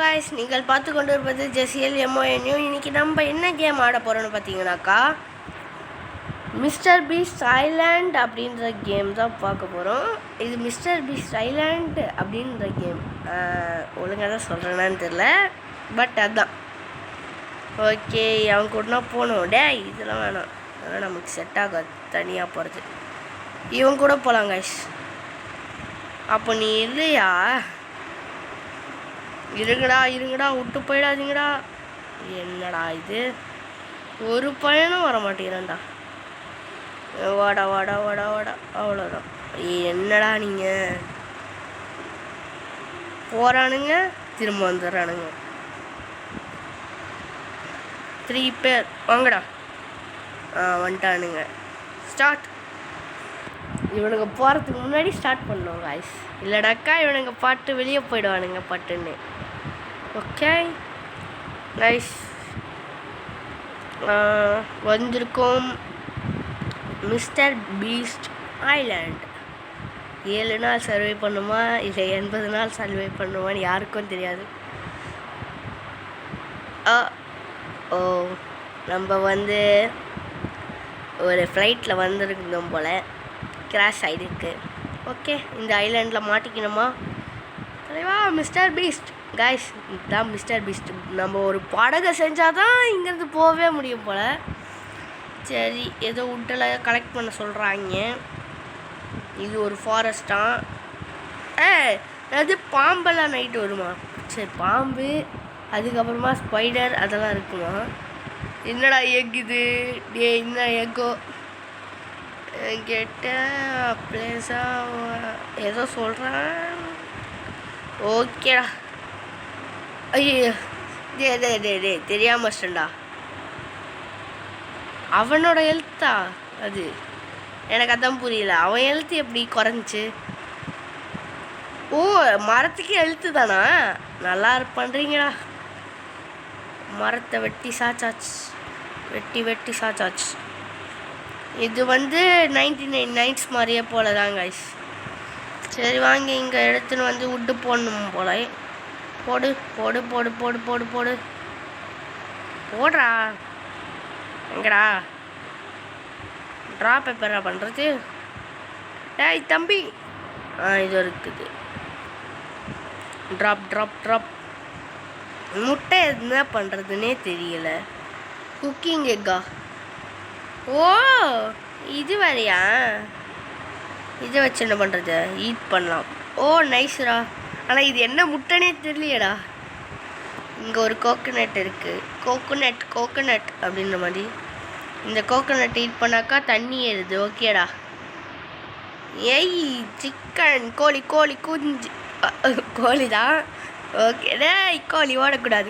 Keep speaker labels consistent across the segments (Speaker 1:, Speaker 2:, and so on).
Speaker 1: Guys நீங்கள் பார்த்து கொண்டு இருப்பது ஜெசிஎல் எம்ஓஎன்யூ. இன்னைக்கு நம்ம என்ன கேம் ஆட போகிறோன்னு பார்த்தீங்கன்னாக்கா மிஸ்டர் பீஸ்ட் ஐலாண்ட் அப்படின்ற கேம் தான் பார்க்க போகிறோம். இது மிஸ்டர் பீஸ்ட் ஐலாண்ட் அப்படின்ற கேம் ஒழுங்காக தான் சொல்கிறேன்னான்னு தெரில, பட் அதுதான் ஓகே. அவன் கூடனா போகணும். இதெல்லாம் வேணாம், அதெல்லாம் நமக்கு செட் ஆகாது தனியாக போகிறது. இவன் கூட போகலாம் காய்ஸ். அப்போ நீ இல்லையா? இருங்கடா விட்டு போயிடாதீங்கடா. என்னடா இது, ஒரு பையனும் வர மாட்டேங்கிறான்டா. வாடா அவ்வளோதான். என்னடா நீங்கள் போகிறானுங்க திரும்ப வந்துடுறானுங்க. 3 பேர் வாங்கடா. வந்துட்டானுங்க. ஸ்டார்ட். இவனுங்க போகிறதுக்கு முன்னாடி ஸ்டார்ட் பண்ணோம் காய்ஸ், இல்லைடாக்கா இவனுங்க பாட்டு வெளியே போயிடுவானுங்க பட்டுன்னு. Okay nice. வந்திருக்கோம் மிஸ்டர் பீஸ்ட் ஐலாண்ட். 7 நாள் சர்வே பண்ணுமா இல்லை 80 நாள் சர்வே பண்ணுமான்னு யாருக்கும் தெரியாது. ஓ நம்ம ஒரு ஃப்ளைட்டில் வந்துருக்கோம் போல், கிராஷ் ஆகிருக்கு. ஓகே, இந்த ஐலாண்டில் மாட்டிக்கணுமா? தலைவா மிஸ்டர் பீஸ்ட் காய்ஸ், இதுதான் மிஸ்டர் பீஸ்ட். நம்ம ஒரு படகை செஞ்சால் தான் இங்கேருந்து போகவே முடியும் போல். சரி, ஏதோ உட்டில் கலெக்ட் பண்ண சொல்கிறாங்க. இது ஒரு ஃபாரஸ்ட்டாக. அது பாம்பெல்லாம் நைட்டு வருமா? சரி, பாம்பு, அதுக்கப்புறமா ஸ்பைடர் அதெல்லாம் இருக்குமா? என்னடா எக் இது? என்ன எக்கோ கேட்ட பிளேஸாக ஏதோ சொல்கிறேன். ஓகேடா. ஐயோ டே தெரியாம வச்சிட்டா. அவனோட ஹெல்த்தா அது? எனக்கு அதான் புரியல. அவன் ஹெல்த் எப்படி குறைஞ்சி? ஓ, மரத்துக்கு ஹெல்த்து தானா? நல்லா பண்ணுறீங்கடா. மரத்தை வெட்டி சாச்சாச்சு. இது 99 நைட்ஸ் மாதிரியே போல தான் கைஸ். சரி வாங்க, இங்கே எடுத்துன்னு உட்டு போடணும் போல. போடு போடுறா. எங்கடா ட்ரா பேப்பரா பண்ணுறது? தம்பி, இது இருக்குது. ட்ராப். முட்டை என்ன பண்ணுறதுன்னே தெரியல. குக்கிங் எக்கா? ஓ, இது வேறையா? இதை வச்சு என்ன பண்ணுறது? ஈட் பண்ணலாம். ஓ நைஸ்ரா. ஆனால் இது என்ன முட்டைனே தெரியலையடா. இங்கே ஒரு கோகோனட் இருக்குது. கோகோனட் அப்படின்ற மாதிரி. இந்த கோகோனட் ஈட் பண்ணாக்கா தண்ணி ஏறுது. ஓகேடா. ஏய் சிக்கன், கோழி குஞ்சு. கோழி தான். ஓகே. கோழி ஓடக்கூடாது.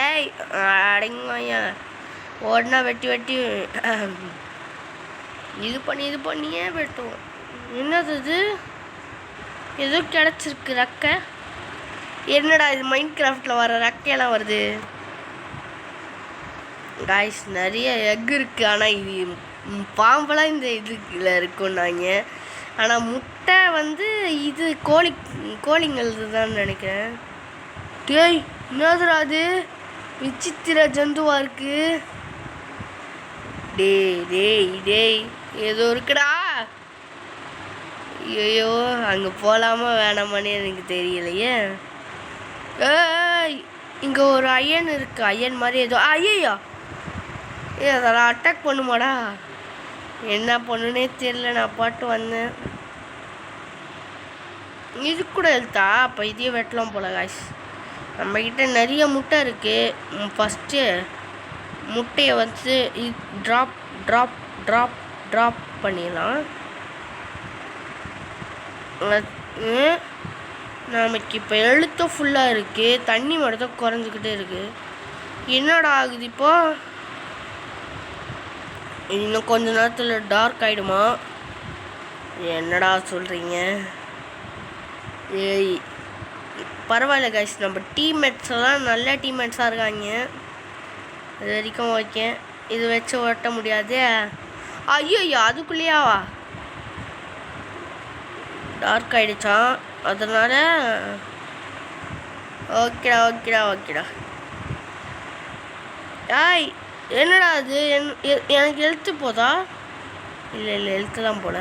Speaker 1: ஏய் அடங்கய்யா. ஓடனா வெட்டி இது பண்ணியே வெட்டுவோம். என்னது இது? ஏதோ கிடச்சிருக்கு ரெக்கை. என்னடா இது? மைண்ட் கிராஃப்டில் வர ரெக்கையெல்லாம் வருது காய்ஸ். நிறைய எக் இருக்குது. ஆனால் இது பாம்பெல்லாம் இந்த இதுல இருக்குன்னாங்க. ஆனால் முட்டை இது கோழிங்களது தான் நினைக்கிறேன். டேய் என்னதுடா அது? விசித்திர ஜந்துவா இருக்கு. டேய் ஏதோ இருக்குடா. ஐயோ, அங்கே போகலாமா வேணாமான்னு எனக்கு தெரியலையே. இங்கே ஒரு அயன் இருக்குது. அயன் மாதிரி ஏதோ. ஐயோ, அதெல்லாம் அட்டாக் பண்ணுமாடா? என்ன பண்ணுன்னே தெரியல. நான் பாட்டு வந்தேன். இது கூட எழுத்தா? அப்போ இதையும் வெட்டலாம் போல காய்ஸ். நம்மக்கிட்ட நிறைய முட்டை இருக்குது. ஃபஸ்ட்டு முட்டையை ட்ராப் பண்ணிடலாம். நமக்கு இப்போ எழுத்தும் ஃபுல்லாக இருக்குது. தண்ணி மட்டும் குறைஞ்சிக்கிட்டே இருக்குது. என்னடா ஆகுது இப்போ? இன்னும் கொஞ்ச நேரத்தில் டார்க் ஆகிடுமா? என்னடா சொல்கிறீங்க? ஏய் பரவாயில்ல கைஸ், நம்ம டீம்மேட்ஸ் எல்லாம் நல்ல டீம்மேட்ஸாக இருக்காங்க. அது வரைக்கும் ஓகே. இது வச்சு ஓட்ட முடியாது. ஐயோ, அதுக்குள்ளேயாவா? டார்க் ஆகிடுச்சான். அதனால் ஓகேடா ஓகேடா ஓகேடா. ஆய் என்னடா அது எனக்கு எழுத்து போதா? இல்லை இல்லை எழுத்துலாம் போல.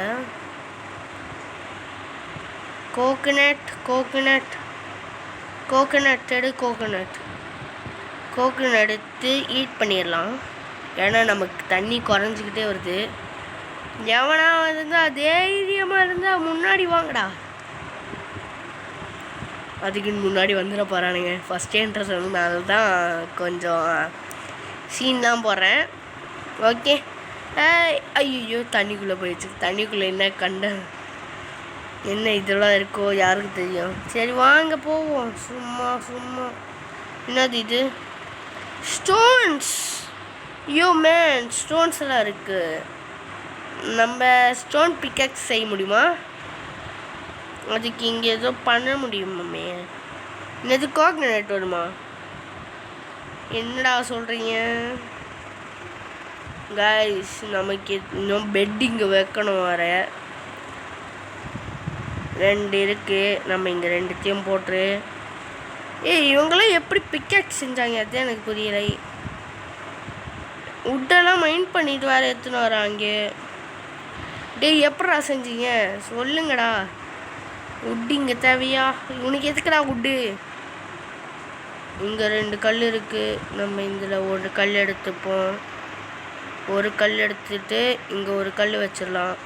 Speaker 1: கோகனட் கோகனட் கோகனட் எடு. கோகனட் எடுத்து ஈட் பண்ணிடலாம். ஏன்னா நமக்கு தண்ணி குறைஞ்சிக்கிட்டே வருது. எவனா இருந்தால் தைரியமாக இருந்தால் முன்னாடி வாங்கடா. அதுக்கு முன்னாடி வந்துட போகிறானுங்க. ஃபஸ்ட்டேன்ற சொன்னதுனால தான் கொஞ்சம் சீன் தான் போடுறேன். ஓகே. ஐயோ தண்ணிக்குள்ளே போயிடுச்சு. தண்ணிக்குள்ளே என்ன இதெல்லாம் இருக்கோ யாருக்கு தெரியும். சரி வாங்க போவோம். சும்மா என்னது இது? ஸ்டோன்ஸ். ஐயோ மேன், ஸ்டோன்ஸ் எல்லாம் இருக்குது. நம்ம ஸ்டோன் பிக்கெக்ஸ் செய்ய முடியுமா? அதுக்கு இங்கே ஏதோ பண்ண முடியுமாமே. என்னது கோகனட் வருமா? என்னடா சொல்கிறீங்க கைஸ்? நமக்கு இன்னும் பெட் இங்கே வைக்கணும். வர 2 இருக்குது. நம்ம இங்கே 2த்தையும் போட்டுரு. இவங்களாம் எப்படி பிக்கெக்ஸ் செஞ்சாங்க அது எனக்கு புரியலை. உட்டெல்லாம் மைண்ட் பண்ணிட்டு வேறு எடுத்துன்னு வராங்க. எப்படா செஞ்சீங்க சொல்லுங்கடா. உட்டு இங்கே தேவையா? இவனுக்கு எதுக்குடா உட்டு? இங்கே 2 கல் இருக்குது. நம்ம இதில் ஒரு கல் எடுத்துப்போம். ஒரு கல் எடுத்துட்டு இங்கே ஒரு கல் வச்சிடலாம்.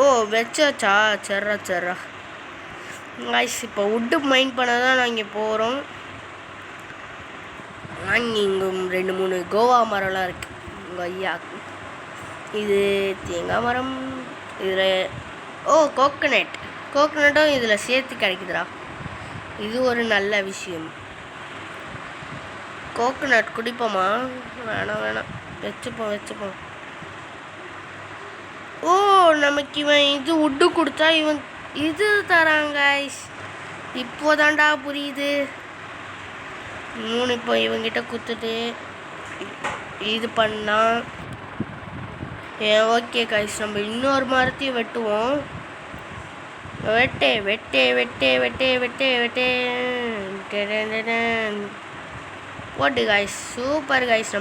Speaker 1: ஓ வச்சாச்சா? சர்ரா காய்ஸ், இப்போ உட்டு மைண்ட் பண்ண தான் நான் இங்கே போகிறோம். நாங்கள் இங்கே 2-3 கோவா மரம்லாம் இருக்குது. உங்கள் ஐயாக்கு இது தேங்காய் மரம். இதில் கோகனட்டும் இதில் சேர்த்து கிடைக்குதுடா. இது ஒரு நல்ல விஷயம். கோகனட் குடிப்போமா? வேணாம் வச்சுப்போம். ஓ நமக்கு இவன் இது உட்டு கொடுத்தா இவன் இது தராங்க. இப்போதான்டா புரியுது. 3 இப்போ இவங்கிட்ட குத்துட்டு இது பண்ணால் ஓகே கைஸ். நம்ம இன்னொரு மரத்தையும் வெட்டுவோம். வெட்டே போட்டு கைஸ். Super guys.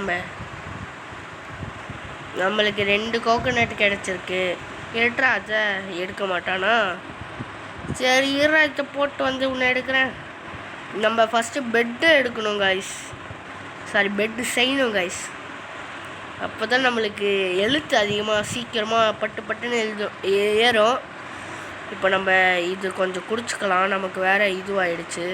Speaker 1: நம்மளுக்கு 2 கோகனட் கிடச்சிருக்கு. எடுறா அதை. எடுக்க மாட்டானா? சரி இதை போட்டு வந்து உன்னை எடுக்கிறேன். நம்ம ஃபஸ்ட்டு பெட்டு எடுக்கணும் கைஸ். பெட்டு செய்யணும் கைஸ். அப்போ தான் நம்மளுக்கு எழுத்து அதிகமாக சீக்கிரமாக பட்டுன்னு ஏறும். இப்போ நம்ம இது கொஞ்சம் குடிச்சிக்கலாம். நமக்கு வேறு இதுவாகிடுச்சு.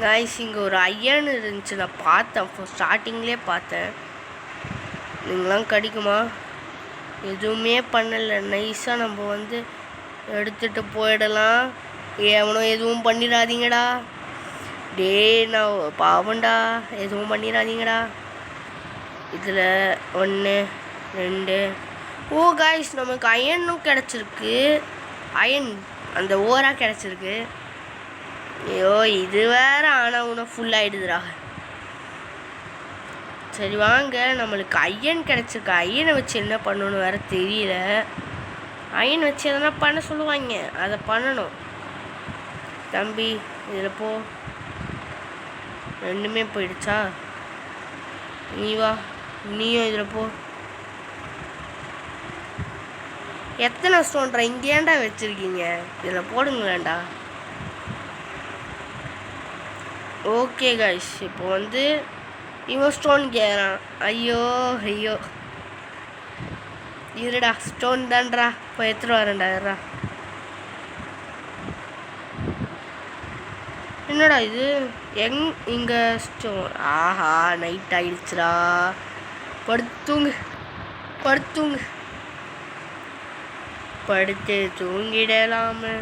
Speaker 1: கைஸ் இங்கே ஒரு ஐயன் இருந்துச்சு. நான் பார்த்தேன், ஸ்டார்டிங்லேயே பார்த்தேன். நீங்களாம் கிடைக்குமா? எதுவுமே பண்ணலை. நைஸாக நம்ம வந்து எடுத்துகிட்டு போயிடலாம். எவனோ எதுவும் பண்ணிடாதீங்கடா. நான் பாவண்டா. எதுவும் பண்ணிடாதீங்கடா. இதில் 1 2. ஓ காய்ஸ், நமக்கு அயனும் கிடச்சிருக்கு. அயன் அந்த ஓராக கிடச்சிருக்கு. ஐயோ இது வேறு. ஆனால் உன ஃபுல்லாகிடுதுடா. சரி வாங்க, நம்மளுக்கு அயன் கிடச்சிருக்கு. அயனை வச்சு என்ன பண்ணணும்னு வேறு தெரியல. அயன் வச்சு எதனா பண்ண சொல்லுவாங்க, அதை பண்ணணும். தம்பி இதில் போ. 2மே போயிடுச்சா? நீ வா, நீயும் இதில் போ. எத்தனை ஸ்டோன்டா இங்கே ஏன்டா வச்சுருக்கீங்க? இதில் போடுங்களேன்டா. ஓகே கைஸ், இப்போ வந்து இவன் ஸ்டோன் கேட்குறான். ஐயோ இருடா. ஸ்டோன் தான்டா. இப்போ எடுத்துகிட்டு வரேன்டா. இருடா. என்னடா இது? இங்கே ஸ்டோன். ஆஹா நைட் ஆயிடுச்சுடா. படுத்து தூங்கிடலாமே.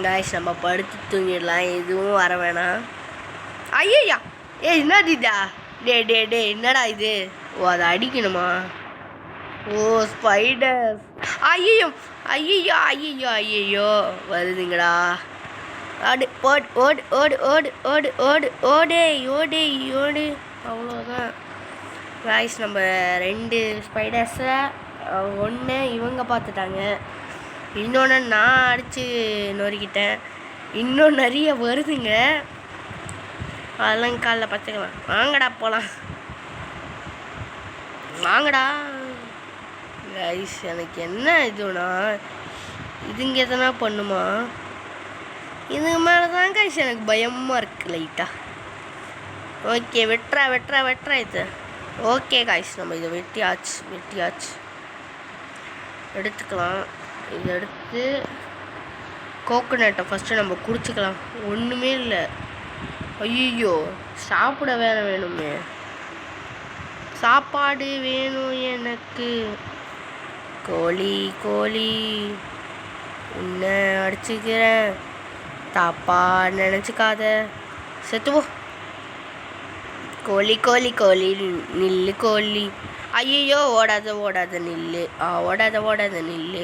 Speaker 1: காய்ஸ் நம்ம படுத்து தூங்கிடலாம். எதுவும் வர வேணாம். ஐயா என்னடா? டே என்னடா இது? ஓ அதை அடிக்கணுமா? ஓ ஸ்பைடர். ஐயோ வருதுங்கடா. ஆடு ஓடு ஓடு ஓடு ஓடு ஓடு ஓடு ஓடே ஓடே ஓடு. அவ்வளோதான் காய்ஸ். நம்ம 2 ஸ்பைடர்ஸை ஒன்று இவங்க பார்த்துட்டாங்க, இன்னொன்று நான் அடித்து நொறுக்கிட்டேன். இன்னும் நிறைய வருதுங்க, அதெல்லாம் காலைல பார்த்துக்கலாம். வாங்கடா போகலாம், வாங்கடா கைஸ். எனக்கு என்ன இதுனா இதுங்க எதனா பண்ணுமா, இதுக்கு மேலே தான் கைஸ் எனக்கு பயமாக இருக்குது லைட்டாக. ஓகே வெட்டுறா வெட்டுறா வெட்டுறா இது. ஓகே கைஸ், நம்ம இதை வெட்டியாச்சு எடுத்துக்கலாம். இதை எடுத்து கோகோனட்டை ஃபஸ்ட்டு நம்ம குடிச்சிக்கலாம். ஒன்றுமே இல்லை. ஐயோ சாப்பிட வேணுமே, சாப்பாடு வேணும் எனக்கு. கோழி கோழி உன்னை அடிச்சுக்கிறேன், தாப்பா நினச்சிக்காத, செத்துவோ. கோழி கோழி கோழி நில்லு கோழி. ஐயோ ஓடாத ஓடாத நில்லு, ஓடாத ஓடாத நில்லு,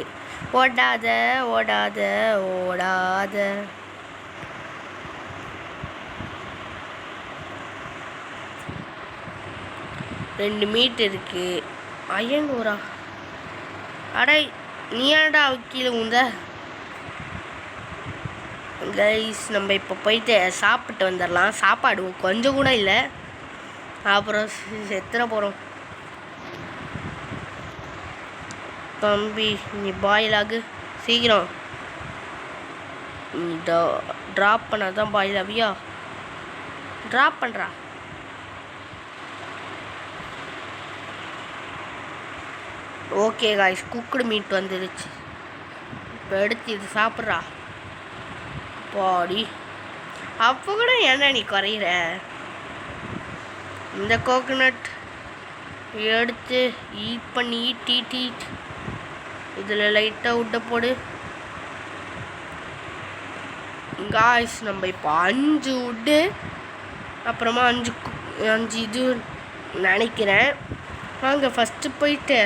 Speaker 1: ஓடாத ஓடாத ஓடாத. ரெண்டு மீட் இருக்கு. ஐயங்கூரா அடை நீ ஏன்டா கீழே உந்த. கைஸ் நம்ம இப்போ போயிட்டு சாப்பிட்டு வந்துடலாம். சாப்பாடு கொஞ்சம் கூட இல்லை, அப்புறம் செத்துற போகிறோம். தம்பி நீ பாயில் ஆகு சீக்கிரம், நீ ட்ராப் பண்ணாதான் பாயில் ஆவியா. ட்ராப் பண்ணுறா. ஓகே காய்ஸ், குக்குடு மீட் வந்துடுச்சு. இப்போ எடுத்து இது சாப்பிட்றா. பாடி அப்போ கூட என்ன நீ குறையிற. இந்த கோகோனட் எடுத்து ஈட் பண்ணி ஈட் இதில் லைட்டாக விட்ட போடு. காய்ஸ் நம்ம இப்போ 5 உட்டு அப்புறமா 5 இது நினைக்கிறேன். வாங்க ஃபஸ்ட்டு போயிட்டு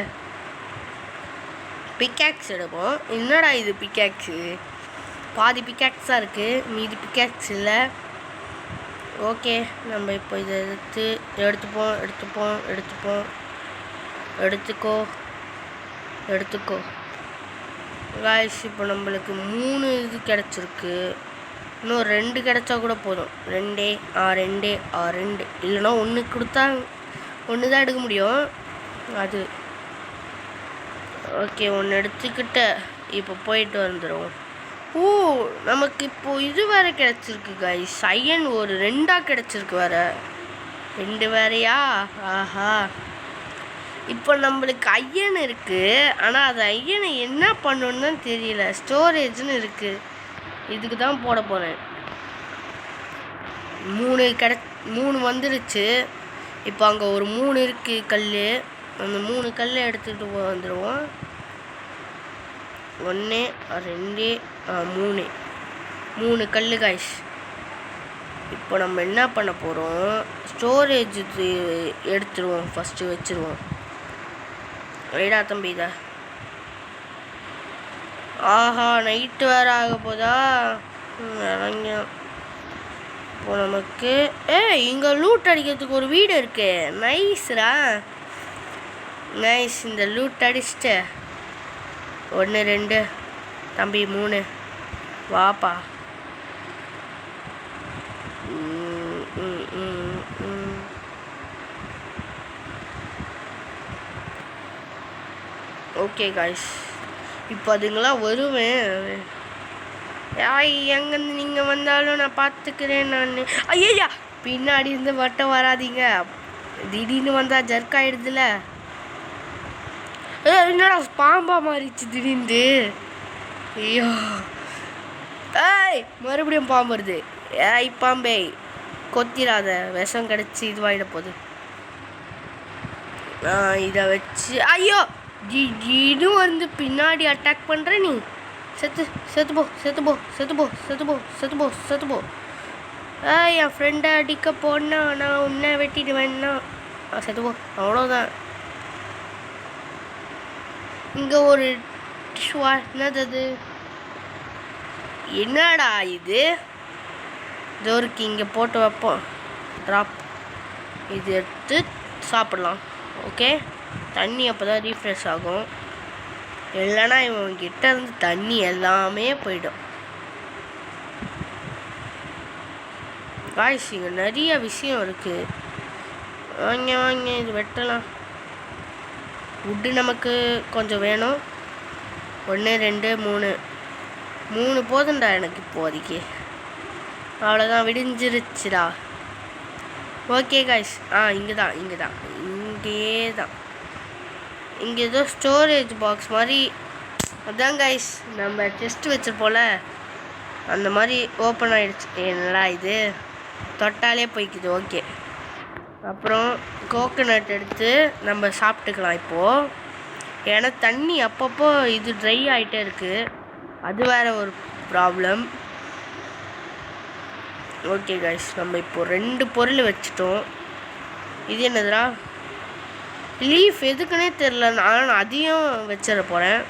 Speaker 1: பிக்காக்ஸ் எடுப்போம். என்னடா இது பிக்காக்ஸு, பாதி பிக்காக்ஸாக இருக்குது, மீதி பிக்காக்ஸ் இல்லை. ஓகே நம்ம இப்போ இதை எடுத்துக்கோ காய்ஸ். இப்போ நம்மளுக்கு 3 இது கிடச்சிருக்கு, இன்னும் 2 கிடச்சா கூட போதும். 2 இல்லைன்னா 1 கொடுத்தா 1 தான் எடுக்க முடியும் அது. ஓகே 1 எடுத்துக்கிட்ட இப்போ போயிட்டு வந்துடும். ஓ நமக்கு இப்போது இது வேறு கிடச்சிருக்கு கைஸ், அயன் ஒரு 2ஆக கிடச்சிருக்கு வேறு. 2 வேறையா, ஆஹா. இப்போ நம்மளுக்கு ஐயன் இருக்குது, ஆனால் அது ஐயனை என்ன பண்ணணுன்னு தான் தெரியல. ஸ்டோரேஜ்னு இருக்குது, இதுக்கு தான் போட போகிறேன். 3 வந்துடுச்சு. இப்போ அங்கே ஒரு 3 இருக்குது கல், அந்த 3 கல்லை எடுத்துகிட்டு வந்துடுவோம். 1 2 3 கல் காய்ஸ். இப்போ நம்ம என்ன பண்ண போகிறோம், ஸ்டோரேஜ் இது எடுத்துருவோம், ஃபஸ்ட்டு வச்சுருவோம். ரைடா தம்பி இதை. ஆஹா நைட்டு வேறு ஆக போதா. இறங்க இப்போ நமக்கு இங்கே லூட் அடிக்கிறதுக்கு ஒரு வீடு இருக்கு. நைஸ்ரா நைஸ். இந்த லூட் அடிச்சுட்டு 1 2 தம்பி 3 வாப்பா. ஓகே காய்ஸ், இப்போ அதுங்களாம் வருவேன். எங்கேருந்து நீங்கள் வந்தாலும் நான் பார்த்துக்கிறேன் நான். ஐயா பின்னாடி இருந்து மட்டும் வராதிங்க, திடீர்னு வந்தால் ஜர்க் ஆகிடுதுல. என்னடா பாம்பா மாறிச்சு திடீர்னு. ஐயோ மறுபடியும் பாம்பு வருது. பாம்பே கொத்திராத, விஷம் கிடச்சி இதுவாகிட போகுது. இதை வச்சு ஐயோ இது வந்து பின்னாடி அட்டாக் பண்ணுற நீ. செத்துப்போ. என் ஃப்ரெண்டை அடிக்க போனா நான் உன்னை வெட்டிடுவேன்னா செத்துப்போ, அவ்வளோதான். இங்கே ஒரு என்னது என்னடா இது, டோருக்கு இங்கே போட்டு வைப்போம். ட்ராப் இது எடுத்து சாப்பிடலாம். ஓகே, தண்ணி அப்போ தான் ரீஃப்ரெஷ் ஆகும். இல்லைன்னா இவங்கிட்ட இருந்து தண்ணி எல்லாமே போயிடும். காய்ஸ் இங்கே நிறைய விஷயம் இருக்குது. வாங்க இது வெட்டலாம். வுட்டு நமக்கு கொஞ்சம் வேணும். 1 2 3 போதுண்டா எனக்கு இப்போதைக்கு. அவ்வளோதான், விடிஞ்சிருச்சுடா. ஓகே காய்ஸ், இங்கே தான் இங்கே ஏதோ ஸ்டோரேஜ் பாக்ஸ் மாதிரி. அதான் காய்ஸ் நம்ம செஸ்ட் வச்சிருப்போல அந்த மாதிரி ஓப்பன் ஆகிடுச்சு. என்னடா இது, தொட்டாலே போய்க்குது. ஓகே, அப்புறம் கோகோனட் எடுத்து நம்ம சாப்பிட்டுக்கலாம் இப்போது. ஏன்னா தண்ணி அப்பப்போ இது ட்ரை ஆகிட்டே இருக்குது, அது வேறு ஒரு ப்ராப்ளம். ஓகே காய்ஸ், நம்ம இப்போது 2 பொருள் வச்சுட்டோம். இது என்னதுடா, லீஃப் எதுக்குன்னே தெரில. நான் அதையும் வச்சிட போகிறேன்.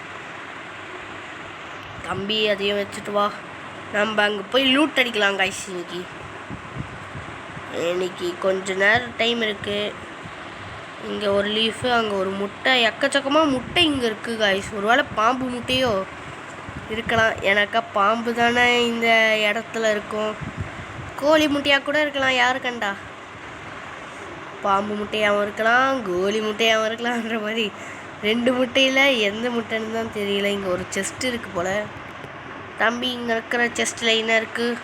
Speaker 1: தம்பி அதையும் வச்சுட்டு வா, நம்ம அங்கே போய் லூட் அடிக்கலாம் காய்ஸ். இன்னைக்கு கொஞ்ச நேரம் டைம் இருக்குது. இங்கே ஒரு லீஃபு, அங்கே ஒரு முட்டை, எக்கச்சக்கமாக முட்டை இங்கே இருக்குது காய்ஸ். ஒரு வேளை பாம்பு முட்டையோ இருக்கலாம். எனக்கா பாம்பு தானே இந்த இடத்துல இருக்கும். கோழி முட்டையாக கூட இருக்கலாம், யாரு கண்டா. பாம்பு முட்டையாகவும் இருக்கலாம், கோழி முட்டையாகவும் இருக்கலாம்ன்ற மாதிரி 2 முட்டையில் எந்த முட்டைன்னு தான் தெரியல. இங்கே ஒரு செஸ்ட் இருக்குது போல். தம்பி இங்கே இருக்கிற செஸ்ட்டில் என்ன இருக்குது?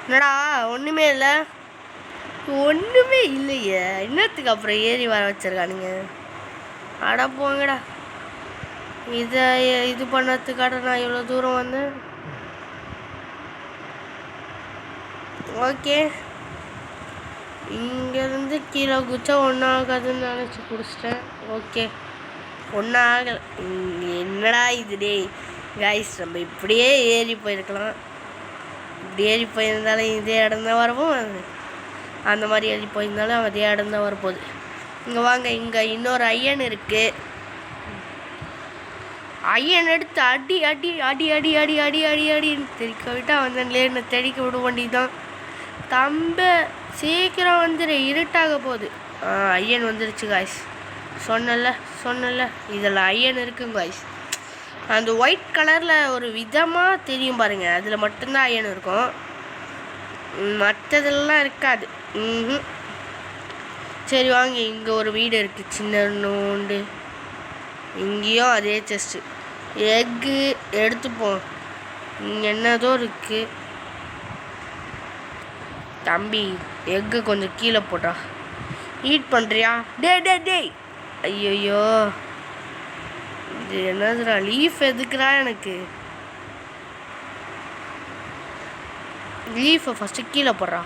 Speaker 1: என்னடா ஒன்றுமே இல்லை. ஒன்றுமே இல்லையே, என்னத்துக்கு அப்புறம் ஏறி வர வச்சுருக்கானுங்க. அட போங்கடா, இதை இது பண்ணதுக்காட நான் இவ்வளோ தூரம் வந்தேன். ஓகே, இங்கேருந்து கீழே குச்சா ஒன்றாகாதுன்னு நினச்சி பிடிச்சிட்டேன். ஓகே, ஒன்றும் ஆகலை. என்னடா இது டே காய்ஸ், நம்ம இப்படியே ஏறி போயிருக்கலாம். இப்படி ஏறி போயிருந்தாலும் இதே இடம் தான் வரவும், அந்த மாதிரி ஏறி போயிருந்தாலும் அதே இடம் தான் வரப்போகுது. இங்கே வாங்க, இங்கே இன்னொரு ஐயன் இருக்குது. ஐயன் எடுத்து அடி அடி அடி அடி அடி அடி அடி அடின்னு தெறிக்க விட்டா வந்தேன்லேன்னு தெறிக்க விட வேண்டியதுதான். தம்பி சீக்கிரம் வந்துடு, இருட்டாக போகுது. ஐயன் வந்துருச்சு காய்ஸ். சொன்னல இதில் ஐயன் இருக்குங்க காய்ஸ். அந்த ஒயிட் கலரில் ஒரு விதமாக தெரியும் பாருங்கள், அதில் மட்டும்தான் ஐயன் இருக்கும், மற்றதெல்லாம் இருக்காது. சரி வாங்க, இங்கே ஒரு வீடு இருக்குது சின்ன நோண்டு. இங்கேயும் அதே செஸ்ட்டு. எக்கு எடுத்துப்போம். இங்கே என்னதோ இருக்குது. தம்பி எக்கு கொஞ்சம் கீழே போட்டா ஈட் பண்ணுறியா? டேய் ஐயோ, இது என்னதுடா, லீஃப் எதுக்குறா எனக்கு? லீஃபை ஃபஸ்ட்டு கீழே போடுறா.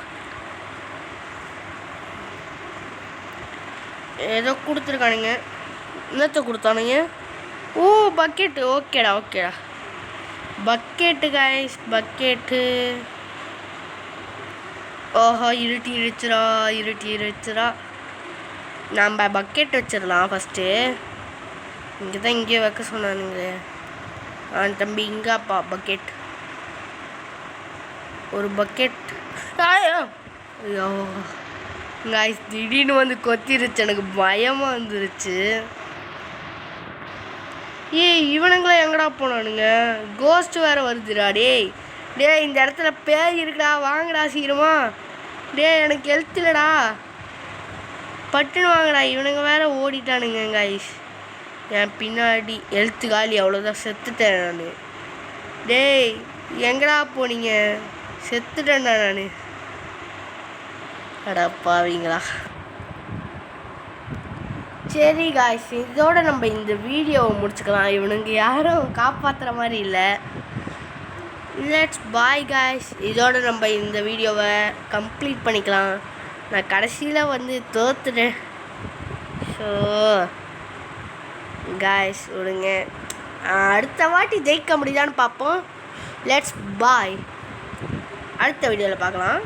Speaker 1: ஏதோ கொடுத்துருக்கானுங்க, என்னத்தை கொடுத்தானுங்க? ஓ பக்கெட்டு, ஓகேடா பக்கெட்டு காய்ஸ், பக்கெட்டு. ஓஹோ, இருட்டிடுச்சுரா. நம்ம பக்கெட் வச்சிடலாம் ஃபஸ்ட்டு. இங்கே தான் இங்கேயே வைக்க சொன்னானுங்களே. தம்பி இங்காப்பா பக்கெட், ஒரு பக்கெட். ஐயோ காய்ஸ், திடீர்னு வந்து கொத்திருச்சு, எனக்கு பயமாக வந்துருச்சு. இவனுங்களாம் எங்கடா போனானுங்க? கோஸ்ட் வேறு வருதுடா. டேய் இந்த இடத்துல பேய் இருக்குடா, வாங்கடா சீக்கிரமா. எனக்கு ஹெல்த் இல்லைடா, பட்டுன்னு வாங்கடா. இவனுங்க வேறு ஓடிட்டானுங்க காய்ஸ் என் பின்னாடி. ஹெல்த்து காலி, அவ்வளோதான், செத்துட்டேன் நான். டேய் எங்கடா போனீங்க? செத்துட்டேன்டா நான். அடப்பாவீங்களா. சரி காய்ஸ், இதோட நம்ம இந்த வீடியோவை முடிச்சுக்கலாம். இவனுங்க யாரும் காப்பாற்றுற மாதிரி இல்லை. Let's bye guys. இதோட நம்ம இந்த வீடியோவை கம்ப்ளீட் பண்ணிக்கலாம். நான் கடைசியில் வந்து தோத்துட்டேன். ஸோ காய்ஸ் விடுங்க, அடுத்த வாட்டி ஜெயிக்க முடியுதான்னு பார்ப்போம். லெட்ஸ் பாய், அடுத்த வீடியோவில் பார்க்கலாம்.